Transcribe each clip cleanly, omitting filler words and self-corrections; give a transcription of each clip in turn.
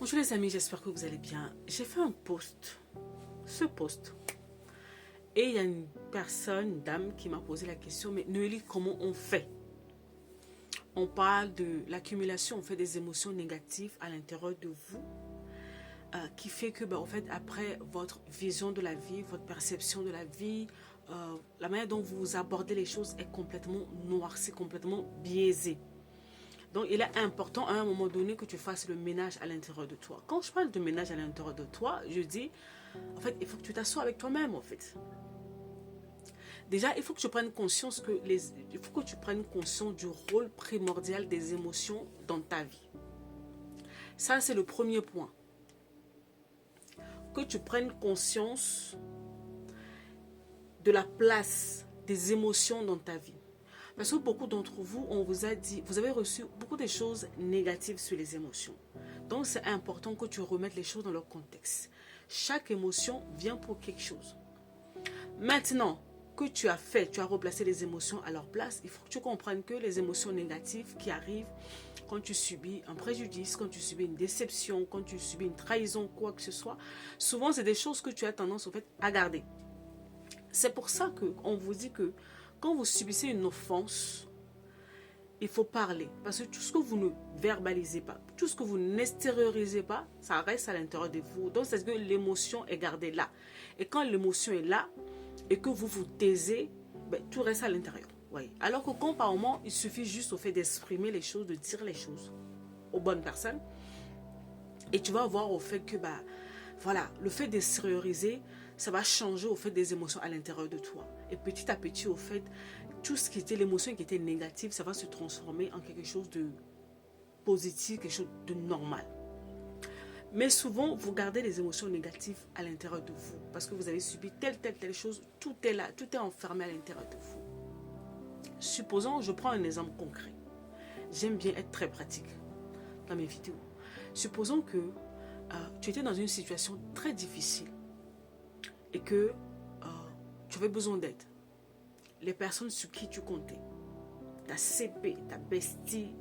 Bonjour les amis, j'espère que vous allez bien. J'ai fait un post, et il y a une personne, une dame qui m'a posé la question, mais Noélie, comment on fait? On parle de l'accumulation, on fait des émotions négatives à l'intérieur de vous, qui fait que, en fait, après, votre vision de la vie, votre perception de la vie, la manière dont vous abordez les choses est complètement noircie, complètement biaisée. Donc, il est important à un moment donné que tu fasses le ménage à l'intérieur de toi. Quand je parle de ménage à l'intérieur de toi, je dis, en fait, il faut que tu t'assoies avec toi-même, en fait. Déjà, il faut que tu prennes conscience il faut que tu prennes conscience du rôle primordial des émotions dans ta vie. Ça, c'est le premier point. Que tu prennes conscience de la place des émotions dans ta vie. Parce que beaucoup d'entre vous, on vous a dit, vous avez reçu beaucoup de choses négatives sur les émotions. Donc, c'est important que tu remettes les choses dans leur contexte. Chaque émotion vient pour quelque chose. Maintenant que tu as replacé les émotions à leur place, il faut que tu comprennes que les émotions négatives qui arrivent quand tu subis un préjudice, quand tu subis une déception, quand tu subis une trahison, quoi que ce soit, souvent, c'est des choses que tu as tendance, en fait, à garder. C'est pour ça qu'on vous dit que quand vous subissez une offense, il faut parler. Parce que tout ce que vous ne verbalisez pas, tout ce que vous n'extériorisez pas, ça reste à l'intérieur de vous. Donc, c'est que l'émotion est gardée là. Et quand l'émotion est là, et que vous vous taisez, tout reste à l'intérieur. Oui. Alors que quand, par moment, il suffit juste au fait d'exprimer les choses, de dire les choses aux bonnes personnes. Et tu vas voir au fait que, voilà, le fait d'extérioriser, ça va changer au fait des émotions à l'intérieur de toi. Et petit à petit, au fait, tout ce qui était l'émotion qui était négative, ça va se transformer en quelque chose de positif, quelque chose de normal. Mais souvent, vous gardez les émotions négatives à l'intérieur de vous parce que vous avez subi telle chose, tout est là, tout est enfermé à l'intérieur de vous. Supposons, je prends un exemple concret. J'aime bien être très pratique dans mes vidéos. Supposons que tu étais dans une situation très difficile et que tu avais besoin d'aide. Les personnes sur qui tu comptais, ta CP, ta bestie,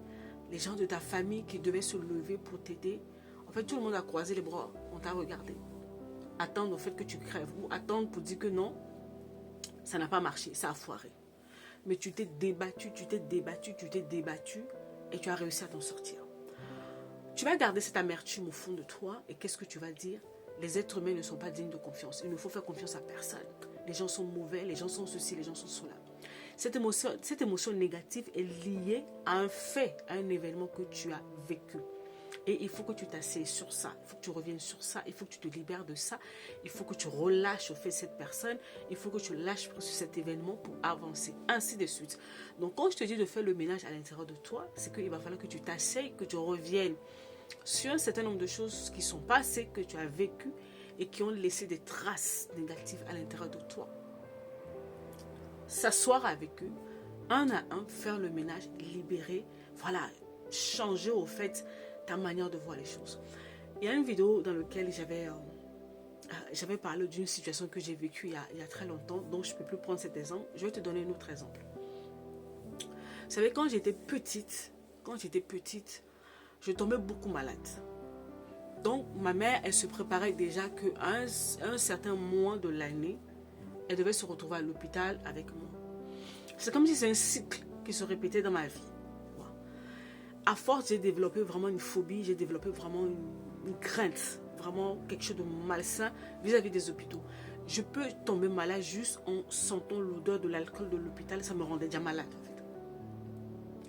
les gens de ta famille qui devaient se lever pour t'aider. En fait, tout le monde a croisé les bras, on t'a regardé. Attendre au fait que tu crèves ou attendre pour dire que non, ça n'a pas marché, ça a foiré. Mais tu t'es débattu et tu as réussi à t'en sortir. Tu vas garder cette amertume au fond de toi et qu'est-ce que tu vas dire? Les êtres humains ne sont pas dignes de confiance. Il ne faut faire confiance à personne. Les gens sont mauvais, les gens sont ceci, les gens sont cela. Cette émotion négative est liée à un fait, à un événement que tu as vécu. Et il faut que tu t'assieds sur ça, il faut que tu reviennes sur ça, il faut que tu te libères de ça, il faut que tu relâches au fait cette personne, il faut que tu lâches sur cet événement pour avancer, ainsi de suite. Donc quand je te dis de faire le ménage à l'intérieur de toi, c'est qu'il va falloir que tu t'assieds, que tu reviennes sur un certain nombre de choses qui sont passées, que tu as vécues et qui ont laissé des traces négatives à l'intérieur de toi. S'asseoir avec eux, un à un, faire le ménage, libérer, voilà, changer au fait ta manière de voir les choses. Il y a une vidéo dans laquelle j'avais parlé d'une situation que j'ai vécue il y a très longtemps, donc je ne peux plus prendre cet exemple. Je vais te donner un autre exemple. Vous savez, quand j'étais petite, je tombais beaucoup malade. Donc, ma mère, elle se préparait déjà qu'à un certain moment de l'année, elle devait se retrouver à l'hôpital avec moi. C'est comme si c'est un cycle qui se répétait dans ma vie. À force, j'ai développé vraiment une phobie, j'ai développé vraiment une crainte, vraiment quelque chose de malsain vis-à-vis des hôpitaux. Je peux tomber malade juste en sentant l'odeur de l'alcool de l'hôpital, ça me rendait déjà malade en fait.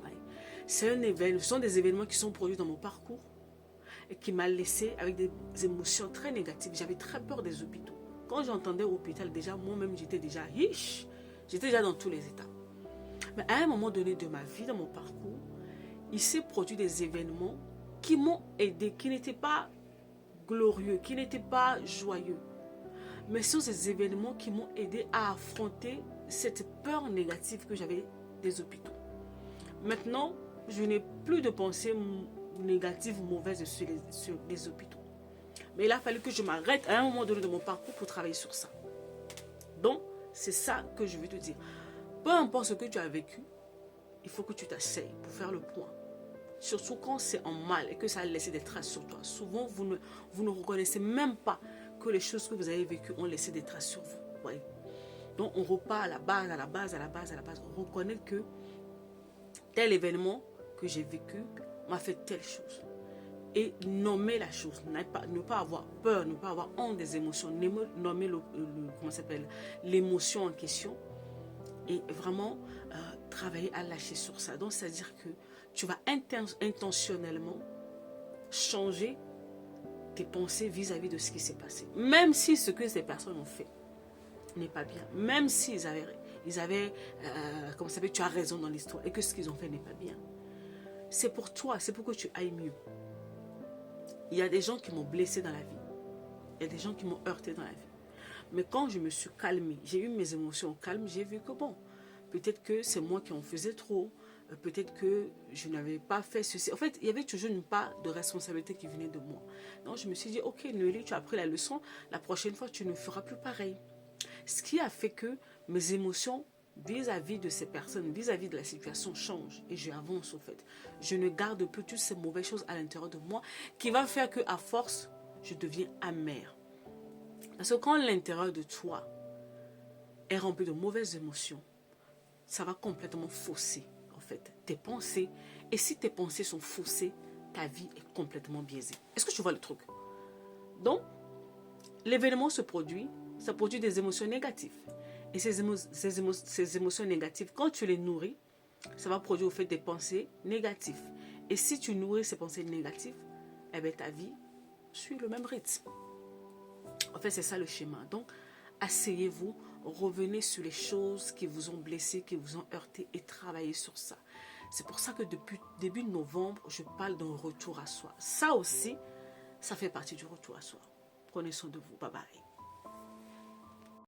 Ouais. Ce sont des événements qui sont produits dans mon parcours et qui m'a laissé avec des émotions très négatives. J'avais très peur des hôpitaux. Quand j'entendais hôpital, déjà, moi-même, j'étais déjà riche, j'étais déjà dans tous les états. Mais à un moment donné de ma vie, dans mon parcours, il s'est produit des événements qui m'ont aidé, qui n'étaient pas glorieux, qui n'étaient pas joyeux. Mais ce sont ces événements qui m'ont aidé à affronter cette peur négative que j'avais des hôpitaux. Maintenant, je n'ai plus de pensées négatives ou mauvaises sur les hôpitaux. Mais il a fallu que je m'arrête à un moment donné de mon parcours pour travailler sur ça. Donc, c'est ça que je veux te dire. Peu importe ce que tu as vécu, il faut que tu t'asseyes pour faire le point. surtout quand c'est en mal et que ça a laissé des traces sur toi, souvent vous ne reconnaissez même pas que les choses que vous avez vécues ont laissé des traces sur vous. Ouais. Donc on repart à la base, à la base, à la base, à la base. On reconnaît que tel événement que j'ai vécu m'a fait telle chose. Et nommer la chose, ne pas avoir peur, ne pas avoir honte des émotions, nommer comment s'appelle, l'émotion en question et vraiment travailler à lâcher sur ça. Donc c'est-à-dire que tu vas intentionnellement changer tes pensées vis-à-vis de ce qui s'est passé. Même si ce que ces personnes ont fait n'est pas bien, même s'ils avaient comment ça s'appelle, tu as raison dans l'histoire et que ce qu'ils ont fait n'est pas bien. C'est pour toi, c'est pour que tu ailles mieux. Il y a des gens qui m'ont blessé dans la vie. Il y a des gens qui m'ont heurté dans la vie. Mais quand je me suis calmée, j'ai eu mes émotions au calme, j'ai vu que bon, peut-être que c'est moi qui en faisais trop, peut-être que je n'avais pas fait ceci. En fait, il y avait toujours une part de responsabilité qui venait de moi. Donc je me suis dit, ok Noélie, tu as appris la leçon, la prochaine fois tu ne feras plus pareil. Ce qui a fait que mes émotions vis-à-vis de ces personnes, vis-à-vis de la situation changent et j'avance au fait. Je ne garde plus toutes ces mauvaises choses à l'intérieur de moi qui va faire qu'à force, je deviens amère. Parce que quand l'intérieur de toi est rempli de mauvaises émotions, ça va complètement fausser en fait tes pensées. Et si tes pensées sont faussées, ta vie est complètement biaisée. Est-ce que tu vois le truc? Donc, l'événement se produit, ça produit des émotions négatives. Et ces émotions négatives, quand tu les nourris, ça va produire au fait des pensées négatives. Et si tu nourris ces pensées négatives, eh bien ta vie suit le même rythme. En fait, c'est ça le schéma. Donc, asseyez-vous, revenez sur les choses qui vous ont blessé, qui vous ont heurté et travaillez sur ça. C'est pour ça que depuis début novembre, je parle d'un retour à soi. Ça aussi, ça fait partie du retour à soi. Prenez soin de vous. Bye bye.